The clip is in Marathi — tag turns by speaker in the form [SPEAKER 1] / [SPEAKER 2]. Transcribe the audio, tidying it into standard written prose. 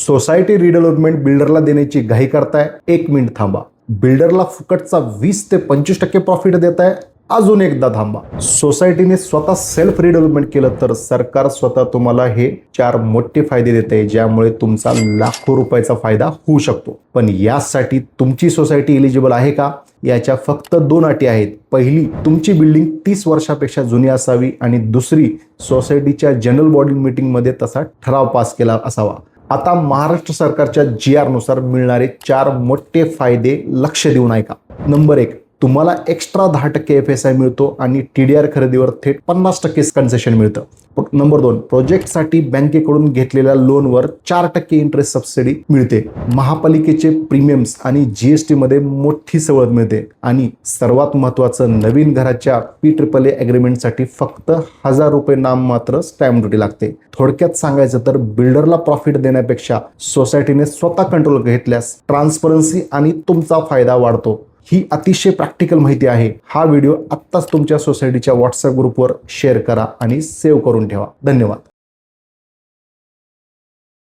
[SPEAKER 1] सोसायटी रिडेव्हलपमेंट बिल्डरला देण्याची घाई करताय, 1 मिनिट थांबा. बिल्डरला फुकटचा 20 ते 25% प्रॉफिट देताय, अजून एकदा थांबा. सोसायटीने स्वतः सेल्फ रिडेव्हलपमेंट केलं तर सरकार स्वतः तुम्हाला हे 4 मोठे फायदे देते, ज्यामुळे तुमचा लाखो रुपयाचा फायदा होऊ शकतो. पण यासाठी तुमची सोसायटी एलिजिबल आहे का? याच्या फक्त 2 अटी आहेत. पहिली, तुमची बिल्डिंग 30 वर्षापेक्षा जुनी असावी आणि दुसरी, सोसायटीच्या जनरल बॉडी मीटिंगमध्ये तसा ठराव पास केला असावा. आता महाराष्ट्र सरकारच्या GR नुसार मिळणारे 4 मोठे फायदे लक्ष देऊन ऐका. नंबर 1, तुम्हाला एक्स्ट्रा 10% FSI मिळतो आणि TDR खरेदीवर थेट 50% कन्सेशन मिळतं. नंबर 2, प्रोजेक्टसाठी बँकेकडून घेतलेल्या लोनवर 4% इंटरेस्ट सबसिडी मिळते. महापालिकेचे प्रीमियम्स आणि GST मध्ये मोठी सवलत मिळते. आणि सर्वात महत्त्वाचं, नवीन घराच्या PAAA अग्रीमेंटसाठी फक्त 1000 रुपये नाममात्र स्टॅम्प ड्युटी लागते. थोडक्यात सांगायचं तर बिल्डरला प्रॉफिट देण्यापेक्षा सोसायटीने स्वतः कंट्रोल घेतल्यास ट्रान्सपरन्सी आणि तुमचा फायदा वाढतो. ही अतिशय प्रॅक्टिकल माहिती आहे. हा व्हिडिओ आत्ताच तुमच्या सोसायटीच्या WhatsApp ग्रुपवर शेअर करा आणि सेव्ह करून ठेवा. धन्यवाद.